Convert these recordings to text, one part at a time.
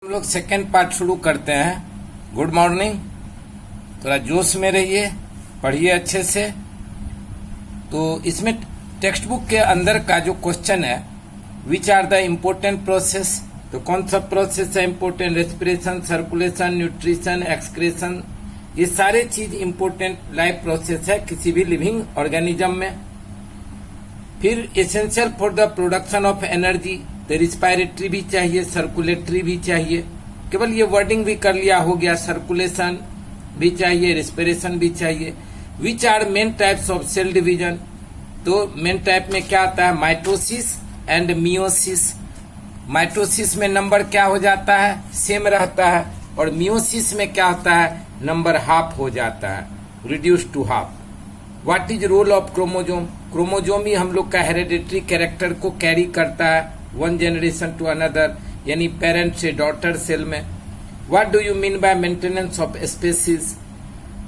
हम लोग second part शुरू करते हैं। Good morning. थोड़ा जोश में रहिए, पढ़िए अच्छे से। तो इसमें टेक्स्ट बुक के अंदर का जो क्वेश्चन है, which are the important process, तो कौन सा प्रोसेस है important? Respiration, circulation, nutrition, excretion, ये सारे चीज इम्पोर्टेंट लाइफ प्रोसेस है किसी भी लिविंग ऑर्गेनिज्म में। फिर essential for the production of energy, तो रिस्पायरेटरी भी चाहिए, सर्कुलेटरी भी चाहिए। केवल ये वर्डिंग भी कर लिया हो गया, सर्कुलेशन भी चाहिए, रेस्पिरेशन भी चाहिए। Which are main types of cell division, तो मेन टाइप में क्या आता है? Mitosis and meiosis. माइटोसिस में नंबर क्या हो जाता है? सेम रहता है। और मियोसिस में क्या होता है? नंबर हाफ हो जाता है, reduce to half. What is role of chromosome? Chromosome ही हम लोग का हेरिडिटरी कैरेक्टर को कैरी करता है वन जनरेशन टू अनदर, यानी पेरेंट से डॉटर सेल में। What do you mean by maintenance of species?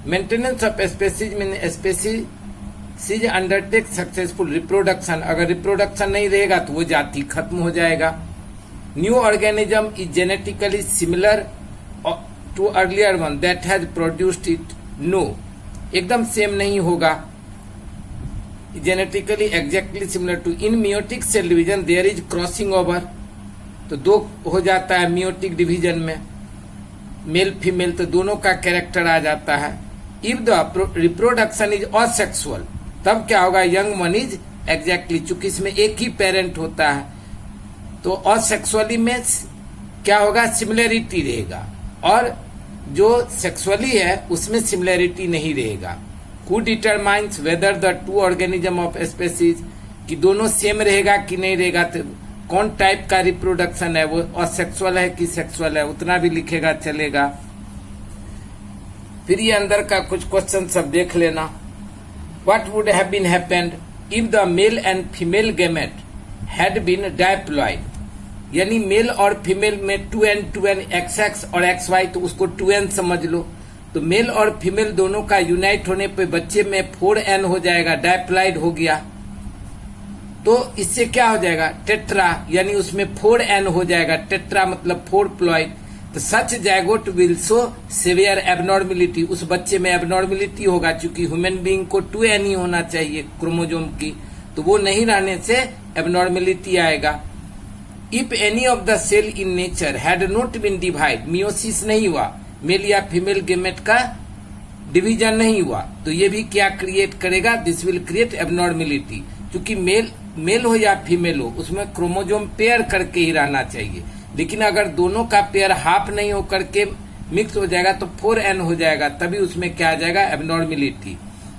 Maintenance of species mean species undertake successful reproduction. अगर रिप्रोडक्शन नहीं रहेगा तो वो जाति खत्म हो जाएगा। New organism is genetically similar to earlier one that has produced it. No, एकदम सेम नहीं होगा। Genetically exactly similar to. In meiotic cell division there is crossing over, तो दो हो जाता है मियोटिक डिवीजन में, मेल फीमेल, तो दोनों का कैरेक्टर आ जाता है। If the reproduction is asexual, तब क्या होगा? यंग वन इज एग्जैक्टली, चूंकि इसमें एक ही पेरेंट होता है तो असेक्सुअली में क्या होगा? सिमिलरिटी रहेगा, और जो सेक्सुअली है उसमें सिमिलरिटी नहीं रहेगा। Who determines whether the two organism of species, कि दोनों सेम रहेगा कि नहीं रहेगा, तो कौन टाइप का रिप्रोडक्शन है, वो असेक्सुअल है कि सेक्सुअल है, उतना भी लिखेगा चलेगा। फिर ये अंदर का कुछ क्वेश्चन सब देख लेना। What would have been happened if the male and female gamete had been diploid? यानी मेल और फीमेल में 2n XX और XY, तो उसको 2n समझ लो। तो मेल और फीमेल दोनों का यूनाइट होने पे बच्चे में 4n हो जाएगा, डायप्लॉइड हो गया। तो इससे क्या हो जाएगा? टेट्रा, यानी उसमें 4n हो जाएगा। टेट्रा मतलब 4 प्लॉइड। तो such zygote will show severe abnormality, उस बच्चे में एबनॉर्मेलिटी होगा, क्योंकि ह्यूमन बीइंग को 2n ही होना चाहिए क्रोमोजोम की, तो वो नहीं रहने से एबनॉर्मेलिटी आएगा। If any of the cell in nature had not been divide, meiosis नहीं हुआ, मेल या फीमेल गेमेट का डिवीजन नहीं हुआ, तो ये भी क्या क्रिएट करेगा? This will create abnormality. क्योंकि मेल हो या फीमेल हो, उसमें क्रोमोजोम पेयर करके ही रहना चाहिए। लेकिन अगर दोनों का पेयर हाफ नहीं हो करके मिक्स हो जाएगा तो 4n हो जाएगा, तभी उसमें क्या आ जाएगा? Abnormality.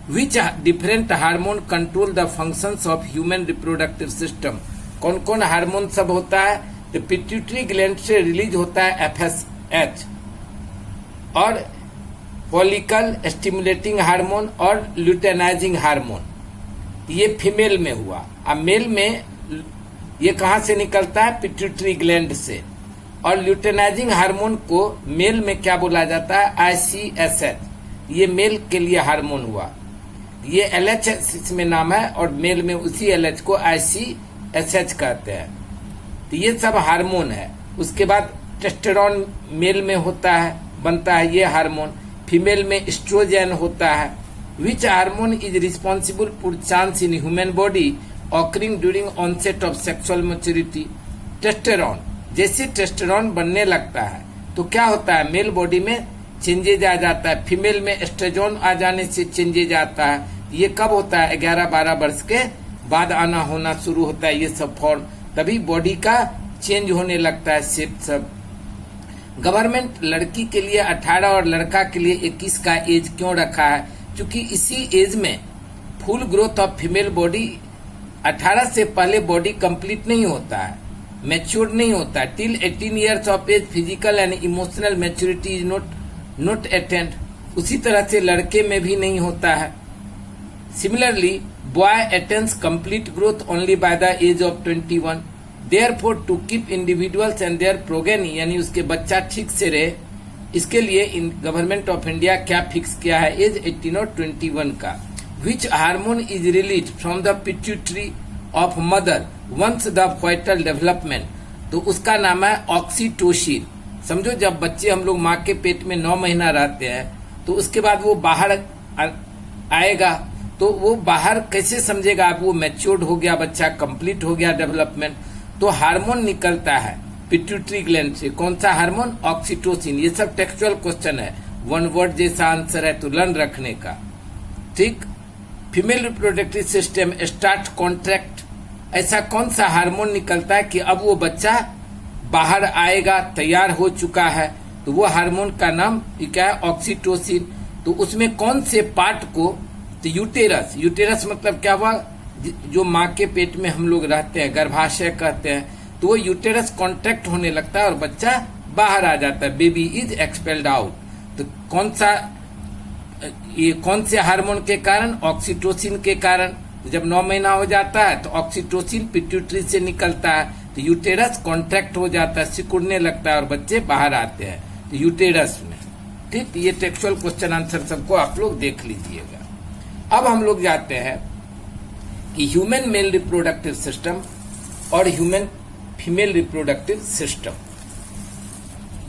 Which different hormone control the functions of human reproductive system? कौन कौन हार्मोन सब होता है? तो पिट्यूटरी ग्लैंड से रिलीज होता है FSH, और फॉलिकल स्टिमुलेटिंग हार्मोन और ल्यूटेनाइजिंग हार्मोन, ये फीमेल में हुआ। अब मेल में ये कहां से निकलता है? पिट्यूटरी ग्लैंड से। और ल्यूटेनाइजिंग हार्मोन को मेल में क्या बोला जाता है? ICSH, ये मेल के लिए हार्मोन हुआ। ये LH इसमें नाम है, और मेल में उसी LH को ICSH कहते हैं। तो ये सब हार्मोन है। उसके बाद टेस्टेरोन मेल में होता है, बनता है ये हार्मोन। फीमेल में एस्ट्रोजन होता है। Which hormone is responsible for chance in human body occurring during onset of sexual maturity? Testosterone. जैसे टेस्टेरोन बनने लगता है तो क्या होता है? मेल बॉडी में चेंजेज आ जाता है, फीमेल में एस्ट्रोजन आ जाने से चेंजेज आता है। ये कब होता है? 11-12 वर्ष के बाद आना होना शुरू होता है ये सब फॉर्म, तभी बॉडी का चेंज होने लगता है शेप सब। गवर्नमेंट लड़की के लिए 18 और लड़का के लिए 21 का एज क्यों रखा है? क्योंकि इसी एज में full growth of female body, 18 से पहले बॉडी कंप्लीट नहीं होता है, मैच्योर नहीं होता। Till 18 years of age physical and emotional maturity is not attained. उसी तरह से लड़के में भी नहीं होता है। Similarly boy attains complete growth only by the age of 21। Therefore, to keep individuals and their progeny, यानी उसके बच्चा ठीक से रहे, इसके लिए गवर्नमेंट ऑफ इंडिया क्या फिक्स किया है? एज 18 और 21 का। Which hormone is release from the pituitary of mother once the foetal development? तो उसका नाम है ऑक्सीटोसिन। समझो जब बच्चे हम लोग माँ के पेट में 9 महीना रहते हैं तो उसके बाद वो बाहर आएगा, तो वो बाहर कैसे समझेगा अब वो मैच्योर्ड हो गया बच्चा, कंप्लीट हो गया डेवलपमेंट। तो हार्मोन निकलता है पिट्यूटरी ग्लैंड से। कौन सा हार्मोन? ऑक्सीटोसिन। ये सब टेक्सचुअल क्वेश्चन है, वन वर्ड जैसा आंसर है तो लर्न रखने का, ठीक। Female reproductive system start contract. ऐसा कौन सा हार्मोन निकलता है कि अब वो बच्चा बाहर आएगा, तैयार हो चुका है, तो वो हार्मोन का नाम क्या है? ऑक्सीटोसिन। तो उसमें कौन से पार्ट को? तो यूटेरस। यूटेरस मतलब क्या हुआ? जो माँ के पेट में हम लोग रहते हैं, गर्भाशय कहते हैं, तो वो यूटेरस कॉन्ट्रैक्ट होने लगता है और बच्चा बाहर आ जाता है, बेबी इज एक्सपेल्ड आउट। तो कौन सा, ये कौन से हार्मोन के कारण? ऑक्सीटोसिन के कारण। जब 9 महीना हो जाता है तो ऑक्सीटोसिन पिट्यूटरी से निकलता है, तो यूटेरस कॉन्ट्रैक्ट हो जाता है, सिकुड़ने लगता है और बच्चे बाहर आते हैं, तो यूटेरस में, ठीक। ये टेक्सुअल क्वेश्चन आंसर सबको आप लोग देख लीजिएगा। अब हम लोग जाते हैं कि ह्यूमन मेल रिप्रोडक्टिव सिस्टम और ह्यूमन फीमेल रिप्रोडक्टिव सिस्टम।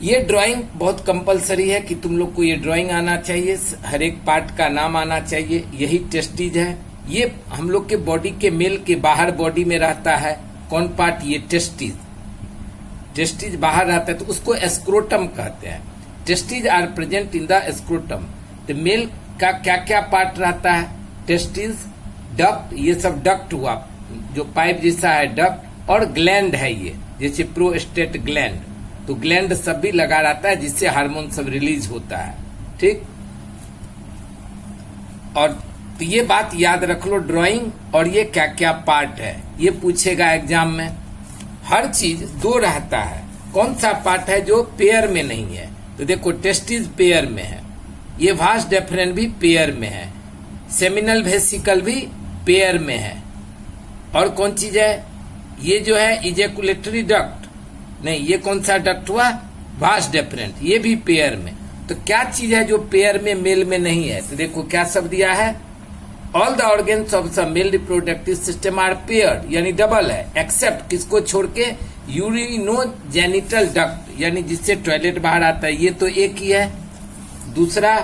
ये ड्राइंग बहुत कंपलसरी है कि तुम लोग को ये ड्राइंग आना चाहिए, हर एक पार्ट का नाम आना चाहिए। यही टेस्टिज है, ये हम लोग के बॉडी के मेल के बाहर बॉडी में रहता है। कौन पार्ट? ये टेस्टिज। टेस्टिज बाहर रहता है तो उसको एस्क्रोटम कहते हैं। Testes are present in the scrotum. तो मेल का क्या क्या पार्ट रहता है? टेस्टिज, डक्ट, ये सब डक्ट हुआ जो पाइप जैसा है, डक्ट, और ग्लैंड है ये, जैसे प्रोस्टेट ग्लैंड। तो ग्लैंड सब भी लगा रहता है जिससे हार्मोन सब रिलीज होता है, ठीक। और तो ये बात याद रख लो ड्राइंग, और ये क्या क्या पार्ट है ये पूछेगा एग्जाम में। हर चीज 2 रहता है। कौन सा पार्ट है जो पेयर में नहीं है? तो देखो टेस्टिस पेयर में है, ये वास डेफरेंस भी पेयर में है, सेमिनल वेसिकल भी पेयर में है, और कौन चीज है? ये जो है इजेकुलेटरी डक्ट, नहीं, ये कौन सा डक्ट हुआ? वास डेफरेंट, ये भी पेयर में। तो क्या चीज है जो पेयर में मेल में नहीं है? तो देखो क्या सब दिया है, all the organs of the male reproductive system are paired, यानी डबल है, एक्सेप्ट किसको छोड़ के? यूरिनोजेनिटल डक्ट, यानी जिससे टॉयलेट बाहर आता है, ये तो एक ही है। दूसरा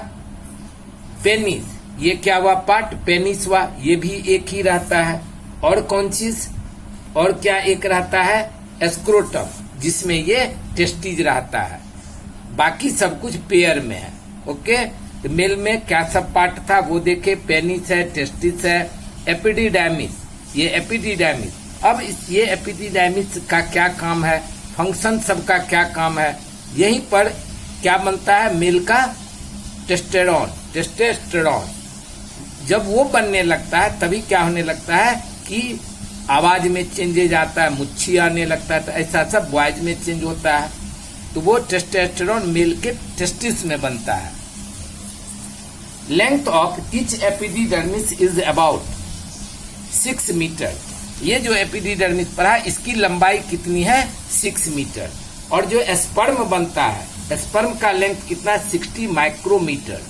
पेनिस, ये क्या हुआ पार्ट? पेनिस हुआ, ये भी एक ही रहता है। और कौन चीज, और क्या एक रहता है? एस्क्रोटम, जिसमें ये टेस्टिज रहता है। बाकी सब कुछ पेयर में है, ओके। तो मेल में क्या सब पार्ट था वो देखे, पेनिस है, टेस्टिस है, एपिडिडाइमिस, ये एपिडिडाइमिस। अब ये एपिडिडाइमिस का क्या काम है, फंक्शन सबका क्या काम है, यहीं पर क्या बनता है? मेल का टेस्टेरोन, टेस्टेस्टेरोन। जब वो बनने लगता है तभी क्या होने लगता है कि आवाज में चेंजेज आता है, मुच्छी आने लगता है, तो ऐसा सब बॉयज में चेंज होता है। तो वो टेस्टेस्टेरोन मेल के टेस्टिस में बनता है। Length of each epididymis is about 6 metre. ये जो एपिडिडर्मिस पढ़ा इसकी लंबाई कितनी है? 6 मीटर। और जो स्पर्म बनता है, स्पर्म का लेंथ कितना? 60 माइक्रोमीटर।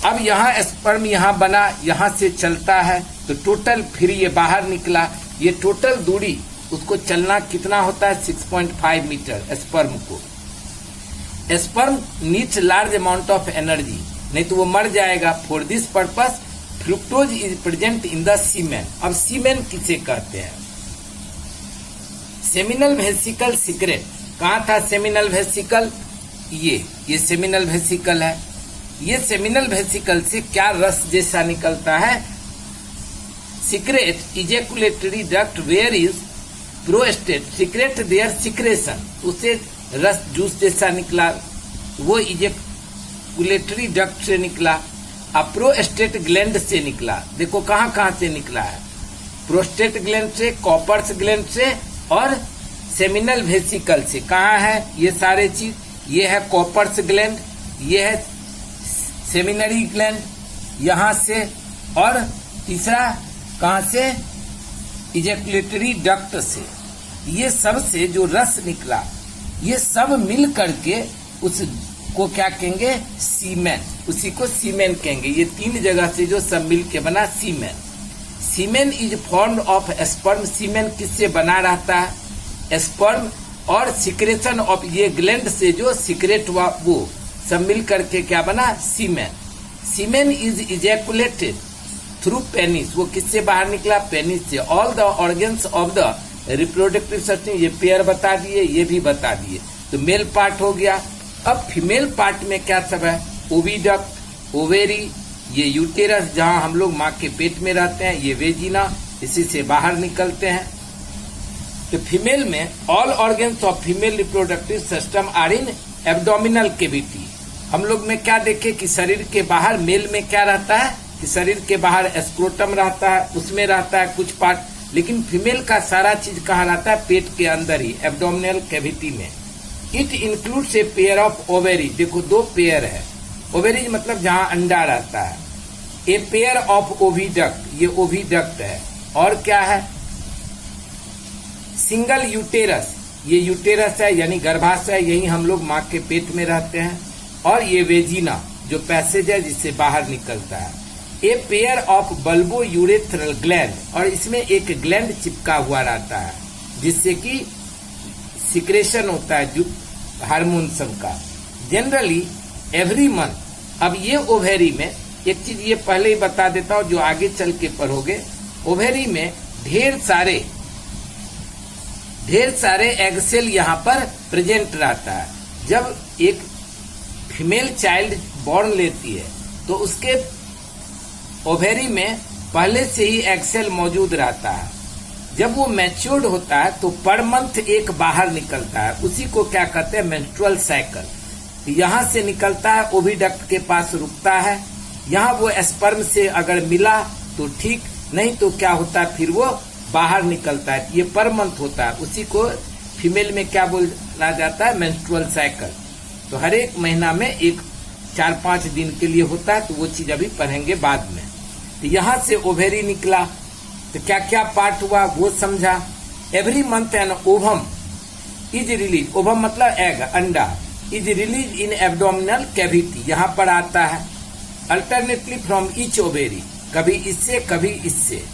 अब यहाँ स्पर्म यहाँ बना, यहाँ से चलता है, तो टोटल फिर ये बाहर निकला, ये टोटल दूरी उसको चलना कितना होता है? 6.5 मीटर स्पर्म को। Sperm needs large amount of energy, नहीं तो वो मर जाएगा। For this purpose fructose is present in the semen. अब सीमेन किसे कहते हैं? Seminal vesicle secrete. कहाँ था सेमिनल वेसिकल? ये सेमिनल वेसिकल है। ये सेमिनल वेसिकल से क्या रस जैसा निकलता है? Secrete ejaculatory duct where is prostate secrete their secretion, उसे रस जूस जैसा निकला, वो इजेकुलेटरी डक्ट से निकला। अब प्रोस्टेट ग्लैंड से निकला। देखो कहाँ कहाँ से निकला है? प्रोस्टेट ग्लैंड से, कॉपर्स ग्लैंड से और सेमिनल वेसिकल से। कहाँ है ये सारे चीज? ये है कॉपर्स ग्लैंड, ये है सेमिनरी ग्लैंड यहाँ से, और तीसरा कहाँ से? इजेकुलेटरी डक्ट से। ये सब से जो रस निकला, ये सब मिल करके उसको क्या कहेंगे? सीमेन। उसी को सीमेन कहेंगे। ये 3 जगह से जो सब मिल के बना semen. Semen is formed of sperm. Semen किससे बना रहता है? स्पर्म और सिक्रेशन ऑफ ये ग्लैंड से जो सिक्रेट हुआ वो सब मिल करके क्या बना, semen. Semen is ejaculated through penis, वो किससे बाहर निकला, पेनिस से। All the organs of the reproductive system, ये पेयर बता दिए, ये भी बता दिए, तो मेल पार्ट हो गया। अब फीमेल पार्ट में क्या सब है, ओविडक्ट, ओवेरी, ये यूटेरस जहां हम लोग माँ के पेट में रहते हैं, ये वेजिना, इसी से बाहर निकलते हैं। तो फीमेल में all organs of female reproductive system are in abdominal cavity. हम लोग में क्या देखे कि शरीर के बाहर, मेल में क्या रहता है कि शरीर के बाहर स्क्रोटम रहता है, उसमें रहता है कुछ पार्ट, लेकिन फीमेल का सारा चीज कहाँ रहता है, पेट के अंदर ही, एब्डोमिनल कैविटी में। It includes a pair of ovary, देखो दो पेयर है, ओवेरी मतलब जहां अंडा रहता है। ए पेयर ऑफ ओविडक्ट, ये ओविडक्ट है। और क्या है, सिंगल यूटेरस, ये यूटेरस है यानी गर्भाशय, यही हम लोग माँ के पेट में रहते हैं। और ये वेजिना जो पैसेज है जिससे बाहर निकलता है। A pair of bulbo urethral gland, और इसमें एक ग्लैंड चिपका हुआ रहता है जिससे कि सिक्रेशन होता है जो हार्मोन सब का। जनरली एवरी मंथ, अब ये ओवेरी में एक चीज ये पहले ही बता देता हूं जो आगे चल के पढ़ोगे, ओवेरी में ढेर सारे एग सेल यहाँ पर प्रेजेंट रहता है। जब एक फीमेल चाइल्ड बॉर्न लेती है तो उसके ओवेरी में पहले से ही एग सेल मौजूद रहता है। जब वो मैच्योर्ड होता है तो पर मंथ एक बाहर निकलता है, उसी को क्या कहते हैं, मेंस्ट्रुअल साइकिल। यहाँ से निकलता है, ओविडक्ट के पास रुकता है, यहाँ वो स्पर्म से अगर मिला तो ठीक, नहीं तो क्या होता है फिर वो बाहर निकलता है। ये पर मंथ होता है, उसी को फीमेल में क्या बोला जाता है, मेंस्ट्रुअल साइकिल। तो हर एक महीना में एक 4-5 दिन के लिए होता है, तो वो चीज अभी पढ़ेंगे बाद में। तो यहाँ से ओवेरी निकला तो क्या क्या पार्ट हुआ वो समझा। Every month an ovum is release, ovum मतलब एग, अंडा, is release in abdominal cavity, यहाँ पर आता है। अल्टरनेटली फ्रॉम ईच ओवेरी, कभी इससे कभी इससे,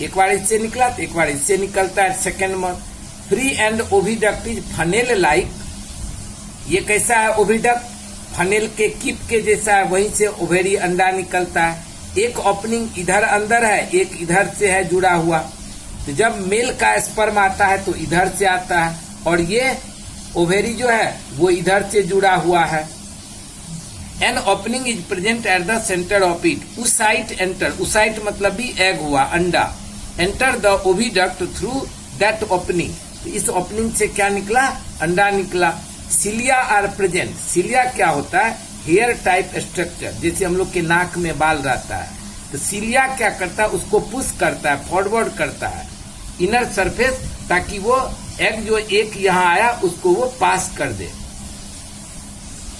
एक बार इससे निकला तो एक बार इससे निकलता है। Second month free and oviduct is funnel like, ये कैसा है ओविडक्ट, फनेल के कीप के जैसा है, वहीं से ओवेरी अंडा निकलता है। एक ओपनिंग इधर अंदर है, एक इधर से है जुड़ा हुआ, तो जब मेल का स्पर्म आता है तो इधर से आता है, और ये ओवेरी जो है वो इधर से जुड़ा हुआ है। An opening is present at the centre of it, oocyte enter, oocyte मतलब भी एग हुआ, अंडा, enter the oviduct through that opening, तो इस ओपनिंग से क्या निकला, अंडा निकला। सिलिया आर प्रेजेंट, सिलिया क्या होता है, हेयर टाइप स्ट्रक्चर, जैसे हम लोग के नाक में बाल रहता है, तो सिलिया क्या करता है, उसको पुश करता है, फॉरवर्ड करता है इनर सरफेस, ताकि वो एग जो एक यहाँ आया उसको वो पास कर दे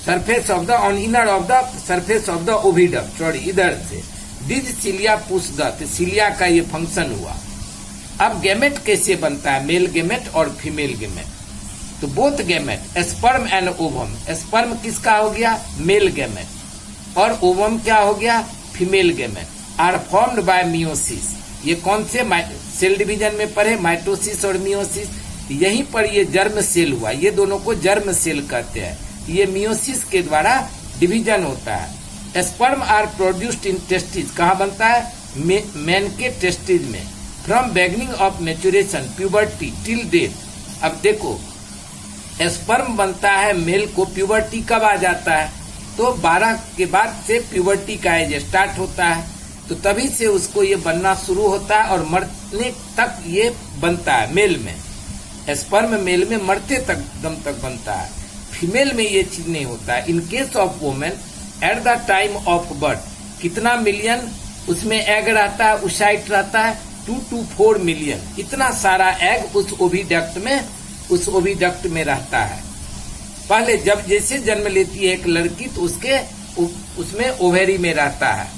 surface of the, on inner of the surface of the oviduct, sorry इधर से। डिज सिलिया पुश द, तो सिलिया का ये फंक्शन हुआ। अब गैमेट कैसे बनता है, मेल गैमेट और फीमेल गैमेट, तो both gamete sperm and ovum, sperm किसका हो गया, मेल गैमेट, और ओवम क्या हो गया, female gamete, are formed by meiosis. ये कौन से सेल डिवीजन में पढ़े, माइटोसिस और मियोसिस, यहीं पर ये जर्म सेल हुआ, ये दोनों को जर्म सेल कहते हैं। ये मियोसिस के द्वारा डिवीजन होता है। Sperm are produced in testis, कहाँ बनता है, मैन के टेस्टिस में। From beginning of maturation puberty till death, अब देखो स्पर्म बनता है मेल को, प्यूबर्टी कब आ जाता है, तो 12 के बाद से प्यूबर्टी का एज स्टार्ट होता है, तो तभी से उसको ये बनना शुरू होता है और मरने तक ये बनता है मेल में। स्पर्म मेल में मरते तक दम तक बनता है, फीमेल में ये चीज नहीं होता है। इन case of women at the time of birth, कितना मिलियन उसमें एग रहता है, उसाइट रहता है 2 to 4 मिलियन, इतना सारा एग उस ओविडक्ट में रहता है। पहले जब जैसे जन्म लेती है एक लड़की तो उसमें ओवेरी में रहता है,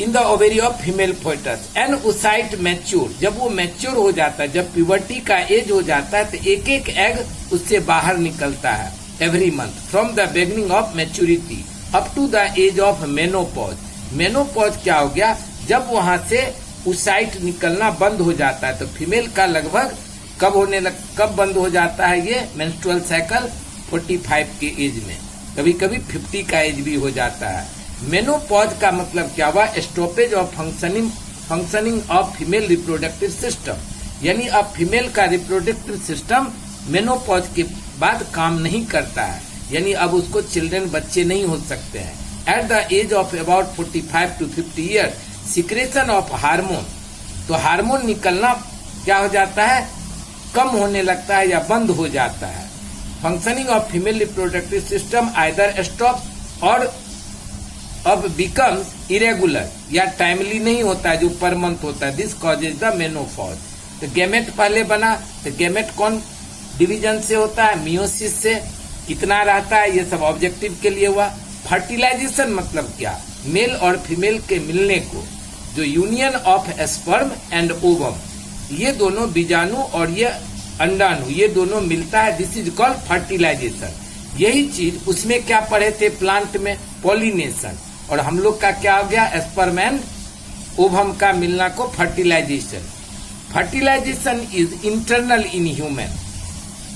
in the ovary of female foetus. An oocyte mature, जब वो मैच्योर हो जाता है, जब प्यूबर्टी का एज हो जाता है, तो एक एक एग उससे बाहर निकलता है every month from the beginning of maturity up to the age of menopause. Menopause क्या हो गया, जब वहां से उसाइट निकलना बंद हो जाता है, तो फीमेल का लगभग कब बंद हो जाता है ये मेंस्ट्रुअल साइकिल? 45 के एज में, कभी कभी 50 का एज भी हो जाता है। मेनोपॉज का मतलब क्या हुआ? Stoppage of functioning of female reproductive system, यानी अब फीमेल का रिप्रोडक्टिव सिस्टम मेनोपॉज के बाद काम नहीं करता है, यानी अब उसको चिल्ड्रन बच्चे नहीं हो सकते हैं। At the age of about 45 to 50 year secretion of hormone, तो हार्मोन निकलना क्या हो जाता है? कम होने लगता है या बंद हो जाता है। Functioning of female reproductive system either stop और अब बिकम्स इरेगुलर, या टाइमली नहीं होता है जो पर मंथ होता है। This causes the menopause. तो गैमेट पहले बना, तो गैमेट कौन डिवीजन से होता है? मियोसिस से। कितना रहता है? ये सब ऑब्जेक्टिव के लिए हुआ। फर्टिलाइजेशन मतलब क्या? मेल और फीमेल के मिलने को, जो union of sperm and ovum, ये दोनों बीजाणु और ये अंडाणु, ये दोनों मिलता है। This is called fertilisation. यही चीज उसमें क्या पढ़े थे प्लांट में? पॉलिनेशन। और हम लोग का क्या हो गया? स्पर्म एंड ओवम का मिलना को fertilisation. Fertilisation is internal in human.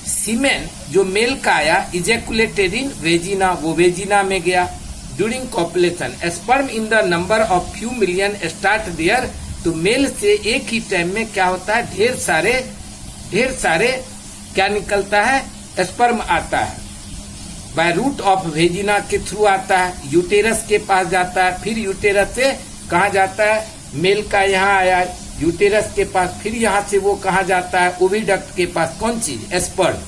Semen जो मेल का आया इजेकुलेटेड इन वेजिना, वो वेजिना में गया। During copulation sperm in the number of few million start there, तो मेल से एक ही टाइम में क्या होता है? ढेर सारे क्या निकलता है? स्पर्म आता है। बाय रूट ऑफ वेजिना के थ्रू आता है, यूटेरस के पास जाता है, फिर यूटेरस से कहा जाता है? मेल का यहाँ आया यूटेरस के पास, फिर यहाँ से वो कहा जाता है? ओविडक्ट के पास। कौन चीज? स्पर्म।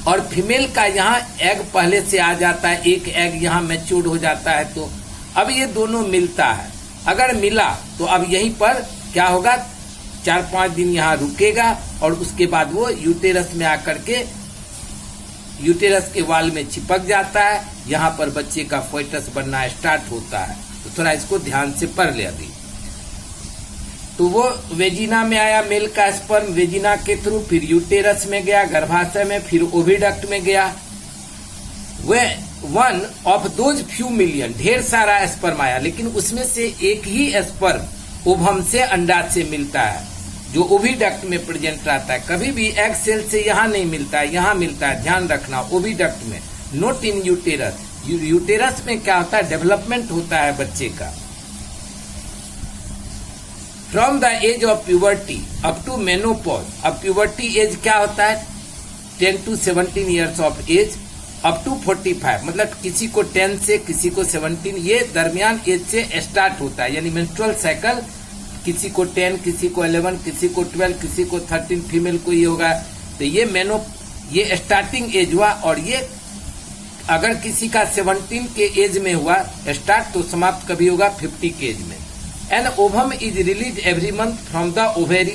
और फीमेल का यहाँ एग पहले से आ जाता है, एक एग यहाँ मैच्योर हो जाता है। तो अब ये दोनों मिलता है। अगर मिला तो अब यहीं पर क्या होगा? 4-5 दिन यहाँ रुकेगा और उसके बाद वो यूटेरस में आकर के यूटेरस के वाल में चिपक जाता है। यहाँ पर बच्चे का फोइटस बनना स्टार्ट होता है। तो थोड़ा इसको ध्यान से पढ़ ले अभी। तो वो वेजिना में आया मेल का स्पर्म, वेजिना के थ्रू, फिर यूटेरस में गया, गर्भाशय में, फिर ओविडक्ट में गया। वे one of those few million, ढेर सारा स्पर्म आया, लेकिन उसमें से एक ही स्पर्म ओवम से, अंडा से मिलता है, जो ओविडक्ट में प्रेजेंट रहता है। कभी भी एग सेल से यहाँ नहीं मिलता है, यहाँ मिलता है। ध्यान रखना, ओविडक्ट में, नॉट इन यूटेरस। यूटेरस में क्या होता है? डेवलपमेंट होता है बच्चे का। From the age of puberty up to menopause, अब प्यूबर्टी एज क्या होता है? 10 to 17 years of age up to 45, मतलब किसी को 10 से किसी को 17, ये दरमियान एज से स्टार्ट होता है। यानी मेंस्ट्रुअल साइकिल किसी को 10, किसी को 11, किसी को 12, किसी को 13, फीमेल को ये होगा। तो ये स्टार्टिंग एज हुआ। और ये अगर किसी का 17 के एज में हुआ स्टार्ट, तो समाप्त कभी होगा 50 के एज में। An ovum is released every month from the ovary,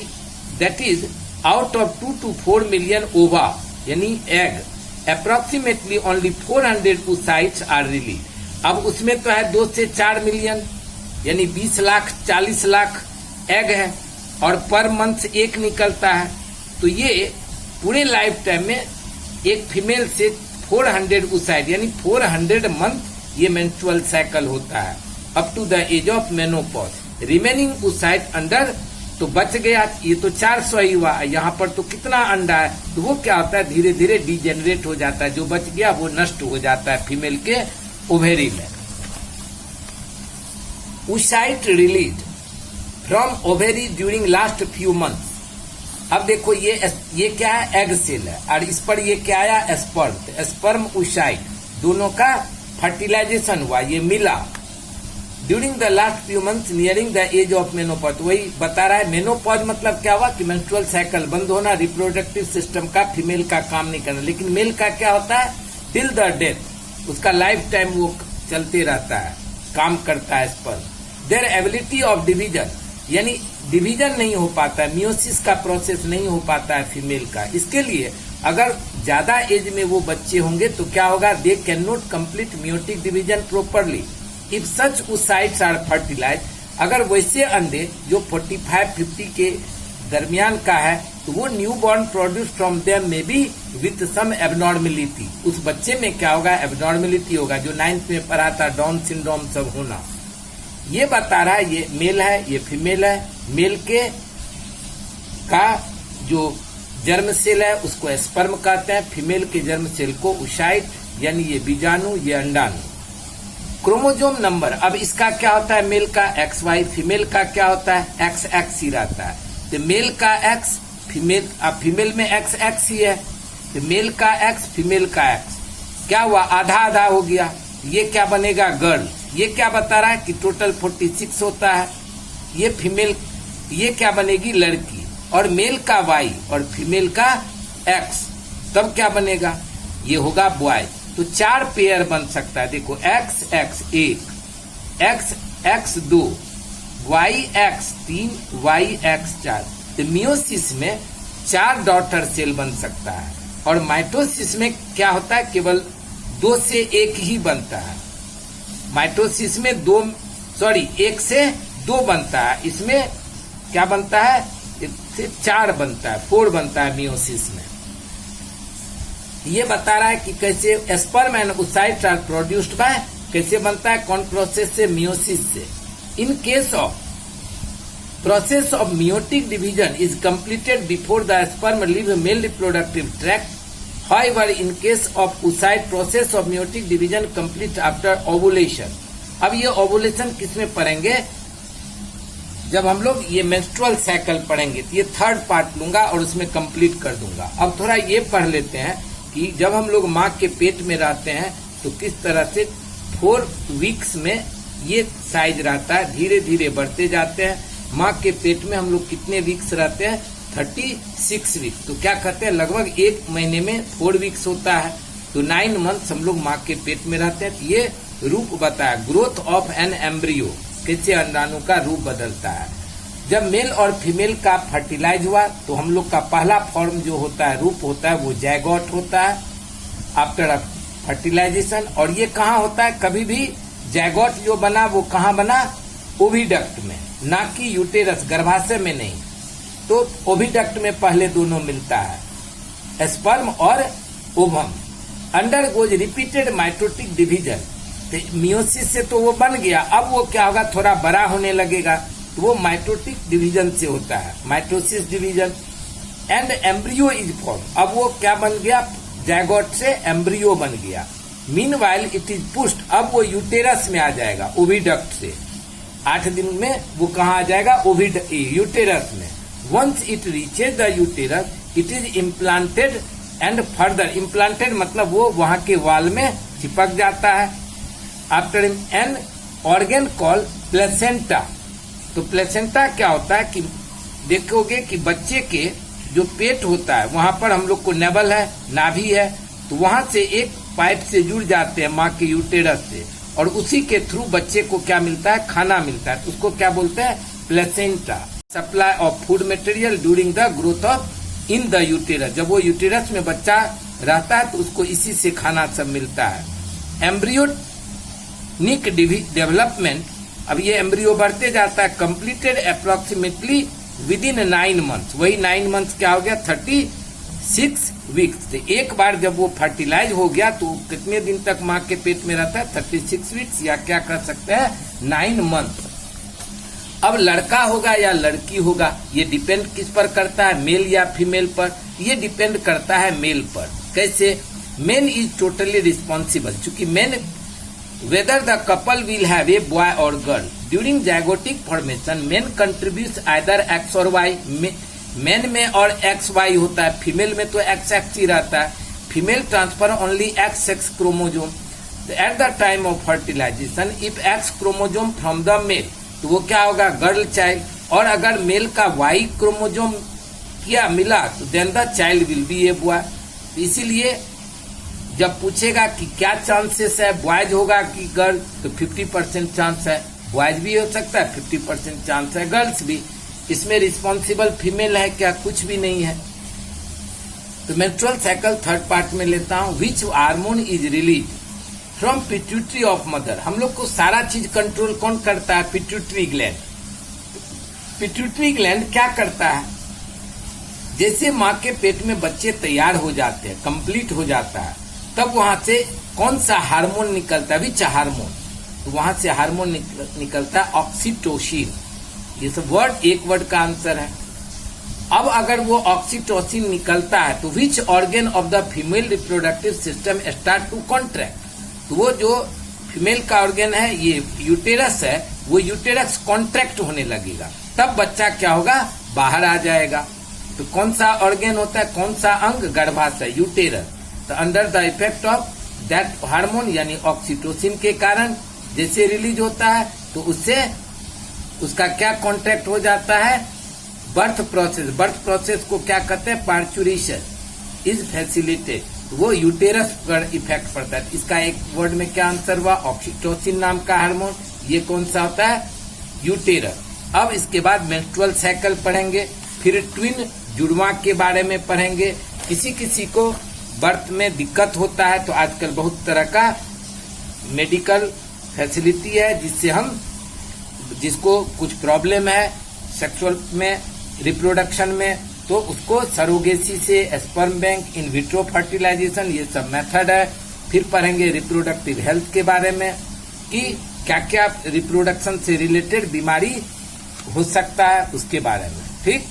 that is out of 2 to 4 million ova, यानी egg, approximately only 400 oocytes are released. अब उसमें तो है 2 से 4 मिलियन, यानी 20 लाख 40 लाख एग है, और पर मंथ एक निकलता है। तो ये पूरे लाइफ टाइम में एक फीमेल से 400 oocyte, यानी 400 मंथ ये मेंस्ट्रुअल साइकिल होता है up to the age of menopause. Remaining oocyte under, तो बच गया, ये तो 400 ही हुआ। यहाँ पर तो कितना अंडा है? तो वो क्या होता है? धीरे धीरे डिजेनरेट हो जाता है। जो बच गया वो नष्ट हो जाता है फीमेल के ओवेरी में। oocyte release from ovary during last few months. अब देखो ये क्या है? एग सेल है, और इस पर ये क्या आया? स्पर्म। स्पर्म oocyte दोनों का फर्टिलाइजेशन हुआ, ये मिला। During the last few months nearing the age of menopause, वही बता रहा है। मेनोपॉज मतलब क्या हुआ? कि मेंस्ट्रुअल साइकिल बंद होना, रिप्रोडक्टिव सिस्टम का, फीमेल का काम नहीं करना। लेकिन मेल का क्या होता है? टिल द डेथ, उसका लाइफ टाइम वो चलते रहता है, काम करता है इस पर। देयर एबिलिटी ऑफ डिवीजन, यानी डिवीजन नहीं हो पाता है, मियोसिस का प्रोसेस नहीं हो पाता है फीमेल का। इसके लिए अगर ज्यादा एज में वो बच्चे होंगे तो क्या होगा? They can not complete meiotic division properly if such oocytes are fertilise. अगर वैसे अंडे जो 45-50 के दरमियान का है, तो वो new born produce from them में बी विथ सम एबनॉर्मेलिटी, उस बच्चे में क्या होगा? एबनॉर्मेलिटी होगा, जो 9th में पढ़ा था, डाउन सिंड्रोम सब होना। ये बता रहा है ये मेल है, ये फीमेल है। मेल के का जो जर्म सेल है उसको स्पर्म कहते हैं, फीमेल के जर्म सेल को ओसाइट यानी ये बीजाणु, ये अंडाणु। क्रोमोजोम नंबर, अब इसका क्या होता है, मेल का XY, फीमेल का क्या होता है XX ही रहता है। तो मेल का X, फीमेल, अब फीमेल में XX ही है, तो मेल का X, फीमेल का X, क्या हुआ, आधा आधा हो गया। ये क्या बनेगा, गर्ल। ये क्या बता रहा है कि टोटल 46 होता है। ये फीमेल, ये क्या बनेगी, लड़की। और मेल का Y और फीमेल का X, तब क्या बनेगा, ये होगा बॉय। तो 4 पेयर बन सकता है। देखो XX 1, XX 2, YX 3, YX 4। तो मियोसिस में 4 डॉटर सेल बन सकता है, और माइटोसिस में क्या होता है, केवल 2 से 1 ही बनता है। माइटोसिस में 1 से 2 बनता है, इसमें क्या बनता है, इससे 4 बनता है, 4 बनता है मियोसिस में। ये बता रहा है कि कैसे sperm and oocytes are produced by, कैसे बनता है, कौन प्रोसेस से, मियोसिस से। In case of process of meiotic division is completed before the sperm leave male reproductive tract. However, in case of oocyte, process of meiotic division complete after ovulation. अब ये ovulation किसमें पढ़ेंगे, जब हम लोग ये menstrual cycle पढ़ेंगे, तो ये 3rd पार्ट लूंगा और उसमें कंप्लीट कर दूंगा। अब थोड़ा ये पढ़ लेते हैं कि जब हम लोग माँ के पेट में रहते हैं तो किस तरह से 4 वीक्स में ये साइज रहता है, धीरे धीरे बढ़ते जाते हैं। माँ के पेट में हम लोग कितने वीक्स रहते हैं, 36 वीक्स। तो क्या कहते हैं, लगभग 1 महीने में 4 वीक्स होता है, तो 9 मंथ्स हम लोग माँ के पेट में रहते हैं। तो ये रूप बताया, ग्रोथ ऑफ एन एम्ब्रियो, कैसे अंडाणु का रूप बदलता है। जब मेल और फीमेल का फर्टिलाइज हुआ तो हम लोग का पहला फॉर्म जो होता है, रूप होता है, वो जायगोट होता है आफ्टर फर्टिलाइजेशन। और ये कहाँ होता है, कभी भी जायगोट जो बना वो कहाँ बना, ओविडक्ट में, ना कि यूटेरस, गर्भाशय में नहीं। तो ओविडक्ट में पहले दोनों मिलता है, स्पर्म और ovum. Undergoes repeated mitotic division, तो मियोसिस से तो वो बन गया, अब वो क्या होगा, थोड़ा बड़ा होने लगेगा, तो वो माइटोटिक डिवीजन से होता है, mitosis division. And embryo is form, अब वो क्या बन गया, जायगोट से एम्ब्रियो बन गया। मीनवाइल इट इज पुश्ड, अब वो यूटेरस में आ जाएगा ओविडक्ट से। 8 दिन में वो कहाँ आ जाएगा, यूटेरस में। Once it reaches the uterus it is implanted and further, implanted मतलब वो वहां के वाल में चिपक जाता है। After an organ call placenta, तो प्लेसेंटा क्या होता है कि देखोगे कि बच्चे के जो पेट होता है वहां पर हम लोग को नेवल है, नाभि है, तो वहां से एक पाइप से जुड़ जाते हैं माँ के यूटेरस से, और उसी के थ्रू बच्चे को क्या मिलता है, खाना मिलता है। तो उसको क्या बोलते हैं, placenta. Supply of food material during the growth of in the uterus, जब वो यूटेरस में बच्चा रहता है तो उसको इसी से खाना सब मिलता है। एम्ब्रियोनिक डेवलपमेंट, अब ये एम्ब्रियो बढ़ते जाता है, completed approximately with in 9 months, वही 9 मंथ्स क्या हो गया, 36 वीक्स। एक बार जब वो फर्टिलाइज हो गया तो कितने दिन तक माँ के पेट में रहता है, 36 वीक्स, या क्या कर सकते हैं, 9 मंथ। अब लड़का होगा या लड़की होगा, ये डिपेंड किस पर करता है, मेल या फीमेल पर, ये डिपेंड करता है मेल पर। कैसे, मेन इज टोटली रिस्पॉन्सिबल, चूंकि men whether the couple will have a boy और girl during zygotic formation, men contribute either X और वाई, मेन में और एक्स वाई होता है, फीमेल में तो एक्स एक्स ही रहता है। Female transfer only X X chromosome at the time of fertilisation. If X chromosome from the male, तो वो क्या होगा, गर्ल चाइल्ड, और अगर मेल का वाई क्रोमोजोम क्या मिला तो then the child will be a boy. इसीलिए जब पूछेगा कि क्या चांसेस है, बॉयज होगा कि गर्ल, तो 50% चांस है, बॉयज भी हो सकता है, 50% चांस है गर्ल्स भी। इसमें रिस्पॉन्सिबल फीमेल है क्या, कुछ भी नहीं है। तो मेंस्ट्रुअल साइकिल 3rd पार्ट में लेता हूं। विच hormone is release from pituitary of mother, हम लोग को सारा चीज कंट्रोल कौन करता है, पिट्यूटरी ग्लैंड। पिट्यूटरी ग्लैंड क्या करता है, जैसे माँ के पेट में बच्चे तैयार हो जाते हैं, कंप्लीट हो जाता है, तब वहां से कौन सा हार्मोन निकलता है, विच हार्मोन, तो वहां से हार्मोन निकलता है ऑक्सीटोसिन। ये सब वर्ड, एक वर्ड का आंसर है। अब अगर वो ऑक्सीटोसिन निकलता है तो which organ of the female reproductive system start to contract, तो वो जो फीमेल का ऑर्गन है, ये यूटेरस है, वो यूटेरस कॉन्ट्रैक्ट होने लगेगा, तब बच्चा क्या होगा, बाहर आ जाएगा। तो कौन सा ऑर्गन होता है, कौन सा अंग, गर्भाशय, यूटेरस। तो under the effect of that hormone यानी ऑक्सीटोसिन के कारण जैसे रिलीज होता है तो उससे उसका क्या कॉन्ट्रैक्ट हो जाता है, बर्थ प्रोसेस। बर्थ प्रोसेस को क्या कहते हैं, पार्चुरेशन इज फैसिलिटेड, वो यूटेरस पर इफेक्ट पड़ता है। इसका एक वर्ड में क्या आंसर हुआ, ऑक्सीटोसिन नाम का हार्मोन, ये कौन सा होता है, यूटेरस। अब इसके बाद मेंस्ट्रुअल साइकिल पढ़ेंगे, फिर ट्विन जुड़वा के बारे में पढ़ेंगे। किसी किसी को बर्थ में दिक्कत होता है तो आजकल बहुत तरह का मेडिकल फैसिलिटी है जिससे हम, जिसको कुछ प्रॉब्लम है सेक्सुअल में, रिप्रोडक्शन में, तो उसको सरोगेसी से, sperm bank, in vitro fertilisation, ये सब मेथड है। फिर पढ़ेंगे रिप्रोडक्टिव हेल्थ के बारे में कि क्या क्या रिप्रोडक्शन से रिलेटेड बीमारी हो सकता है उसके बारे में। ठीक,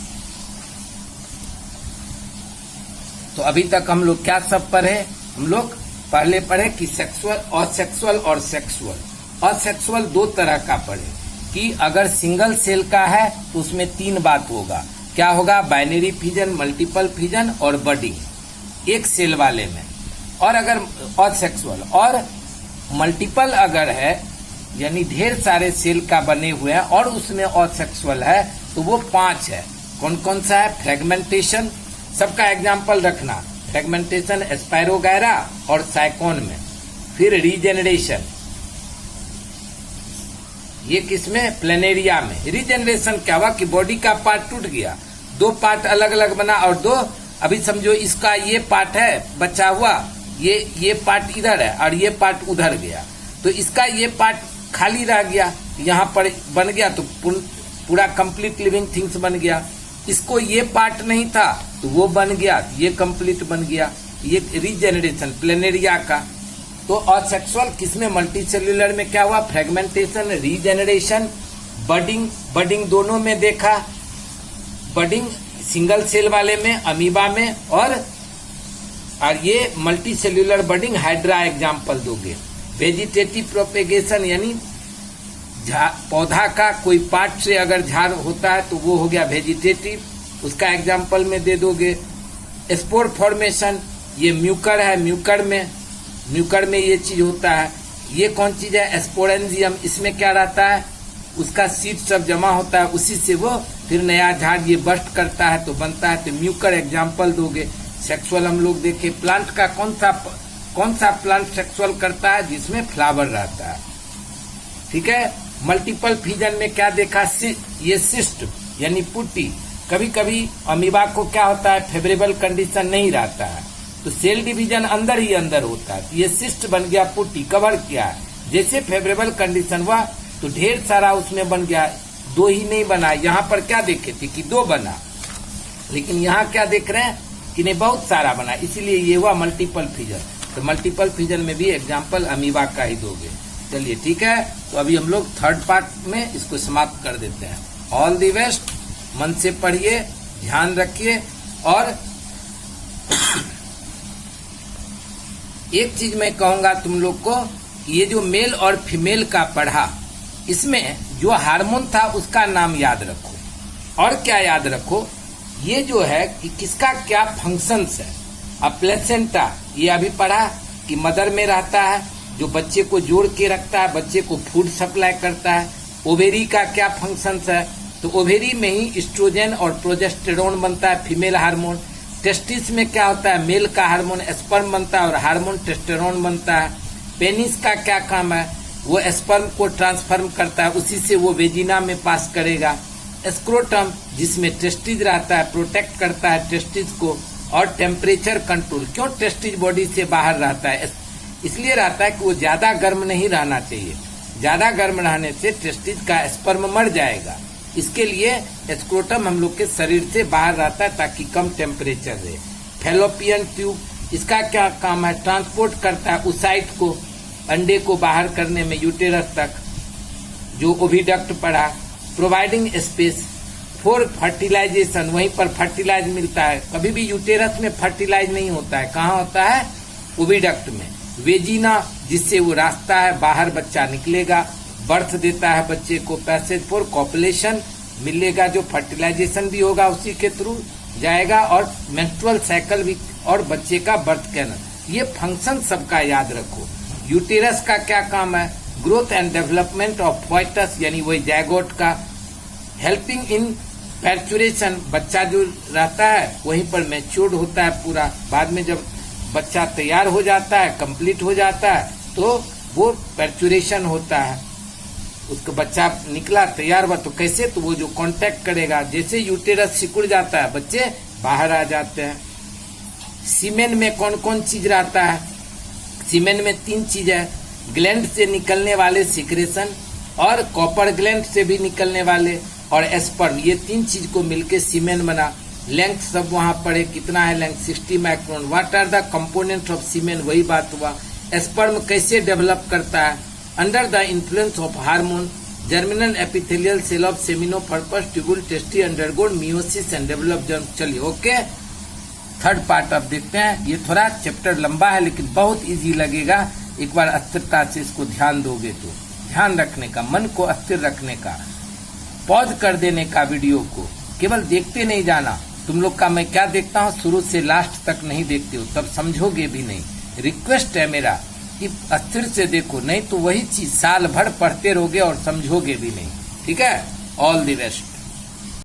तो अभी तक हम लोग क्या सब पढ़े, हम लोग पहले पढ़े कि सेक्सुअल, असेक्सुअल और सेक्सुअल। असेक्सुअल दो तरह का पढ़े कि अगर सिंगल सेल का है तो उसमें तीन बात होगा, क्या होगा, बाइनरी फिजन, मल्टीपल फिजन और बडिंग एक सेल वाले में। और अगर असेक्सुअल और मल्टीपल अगर है यानी ढेर सारे सेल का बने हुए हैं और उसमें असेक्सुअल है तो वो 5 है। कौन कौन सा है, फ्रेगमेंटेशन, सबका एग्जाम्पल रखना, फ्रेगमेंटेशन स्पायरोगैरा और साइकोन में। फिर रीजेनरेशन, ये किसमें, प्लेनेरिया में। रीजेनरेशन क्या हुआ कि बॉडी का पार्ट टूट गया, दो पार्ट अलग अलग बना और दो, अभी समझो इसका ये पार्ट है बचा हुआ, ये पार्ट इधर है और ये पार्ट उधर गया, तो इसका ये पार्ट खाली रह गया, यहाँ पर बन गया तो पूरा कंप्लीट लिविंग थिंग्स बन गया। इसको ये पार्ट नहीं था तो वो बन गया, ये कंप्लीट बन गया, ये रीजेनरेशन प्लेनेरिया का। तो असेक्सुअल किसमें, मल्टीसेल्युलर में क्या हुआ, फ्रेगमेंटेशन, रीजेनरेशन, बडिंग दोनों में देखा, बडिंग सिंगल सेल वाले में, अमीबा में, और ये मल्टीसेल्युलर बडिंग हाइड्रा एग्जाम्पल दोगे। वेजिटेटिव प्रोपेगेशन यानी पौधा का कोई पार्ट से अगर झाड़ होता है तो वो हो गया वेजिटेटिव, उसका एग्जाम्पल में दे दोगे। स्पोर फॉर्मेशन, ये म्यूकर है, म्यूकर में ये चीज होता है। ये कौन चीज है, स्पोरेंजियम, इसमें क्या रहता है, उसका सीड सब जमा होता है, उसी से वो फिर नया झाड़ ये बस्ट करता है तो बनता है, तो म्यूकर एग्जाम्पल दोगे। सेक्सुअल हम लोग देखे, प्लांट का कौन सा प्लांट सेक्सुअल करता है, जिसमें फ्लावर रहता है। ठीक है, मल्टीपल फिजन में क्या देखा, ये सिस्ट यानी पुट्टी। कभी कभी अमीबा को क्या होता है, फेवरेबल कंडीशन नहीं रहता है तो सेल डिवीजन अंदर ही अंदर होता है, ये सिस्ट बन गया, पुट्टी कवर किया है। जैसे फेवरेबल कंडीशन हुआ तो ढेर सारा उसमें बन गया, दो ही नहीं बना। यहाँ पर क्या देखे थे कि दो बना, लेकिन यहाँ क्या देख रहे हैं कि नहीं, बहुत सारा बना, इसीलिए ये हुआ मल्टीपल फिजन। तो मल्टीपल फिजन में भी एग्जाम्पल अमीबा का ही दोगे। चलिए ठीक है, तो अभी हम लोग थर्ड पार्ट में इसको समाप्त कर देते हैं। ऑल दी बेस्ट, मन से पढ़िए, ध्यान रखिए। और एक चीज मैं कहूंगा तुम लोग को, ये जो मेल और फीमेल का पढ़ा, इसमें जो हार्मोन था उसका नाम याद रखो। और क्या याद रखो, ये जो है कि किसका क्या फंक्शंस है। अब प्लेसेंटा, ये अभी पढ़ा कि मदर में रहता है, जो बच्चे को जोड़ के रखता है, बच्चे को फूड सप्लाई करता है। ओवेरी का क्या फंक्शंस है, तो ओवेरी में ही एस्ट्रोजन और प्रोजेस्टेरोन बनता है, फीमेल हार्मोन। टेस्टिस में क्या होता है, मेल का हार्मोन स्पर्म बनता है और हार्मोन टेस्टेरोन बनता है। पेनिस का क्या काम है, वो स्पर्म को ट्रांसफॉर्म करता है, उसी से वो वेजिना में पास करेगा। स्क्रोटम, जिसमें टेस्टिस रहता है, प्रोटेक्ट करता है टेस्टिस को। और टेम्परेचर कंट्रोल, क्यों टेस्टिस बॉडी से बाहर रहता है, इसलिए रहता है कि वो ज्यादा गर्म नहीं रहना चाहिए, ज्यादा गर्म रहने से टेस्टिस का स्पर्म मर जाएगा। इसके लिए स्क्रोटम हम लोग के शरीर से बाहर रहता है ताकि कम टेम्परेचर रहे। फैलोपियन ट्यूब, इसका क्या काम है, ट्रांसपोर्ट करता है उसाइट को, अंडे को बाहर करने में यूटेरस तक, जो ओविडक्ट पड़ा। प्रोवाइडिंग स्पेस, फॉर फर्टिलाइजेशन, वहीं पर फर्टिलाइज मिलता है। कभी भी यूटेरस में फर्टिलाइज नहीं होता है, कहाँ होता है? ओविडक्ट में। वेजिना, जिससे वो रास्ता है बाहर बच्चा निकलेगा, बर्थ देता है बच्चे को। पैसेज फॉर कॉपुलेशन मिलेगा, जो फर्टिलाइजेशन भी होगा उसी के थ्रू जाएगा, और मेंस्ट्रुअल साइकिल भी, और बच्चे का बर्थ कहना। ये फंक्शन सबका याद रखो। यूटेरस का क्या काम है? ग्रोथ एंड डेवलपमेंट ऑफ फॉइटस, यानी वही जायगोट का। हेल्पिंग इन पैर्चुरेशन, बच्चा जो रहता है वहीं पर मैच्योर्ड होता है पूरा। बाद में जब बच्चा तैयार हो जाता है, कंप्लीट हो जाता है, तो वो पैर्चुरेशन होता है। उसका बच्चा निकला, तैयार हुआ, तो कैसे? तो वो जो कांटेक्ट करेगा, जैसे यूटेरस सिकुड़ जाता है बच्चे बाहर आ जाते हैं। सीमेन में कौन कौन चीज रहता है? सीमेन में 3 चीज है। ग्लैंड से निकलने वाले सिक्रेशन, और कॉपर ग्लैंड से भी निकलने वाले, और एस्पर्म, ये 3 चीज को मिलके सीमेन बना। लेंथ सब वहां पड़े, कितना है length? 60 micron. What are the component of semen, वही बात हुआ। एस्पर्म कैसे डेवलप करता है? Under the influence of hormone, germinal epithelial cell of seminiferous tubule testis undergo meiosis and develop germ. चलिए ओके, थर्ड पार्ट अब देखते हैं। ये थोड़ा चैप्टर लंबा है लेकिन बहुत इजी लगेगा, एक बार अस्थिरता से इसको ध्यान दोगे तो। ध्यान रखने का, मन को अस्थिर रखने का, पॉज कर देने का वीडियो को, केवल देखते नहीं जाना। तुम लोग का मैं क्या देखता हूँ, शुरू से लास्ट तक नहीं देखते हो, तब समझोगे भी नहीं। रिक्वेस्ट है मेरा कि अस्थिर से देखो, नहीं तो वही चीज साल भर पढ़ते रहोगे और समझोगे भी नहीं। ठीक है, ऑल द बेस्ट।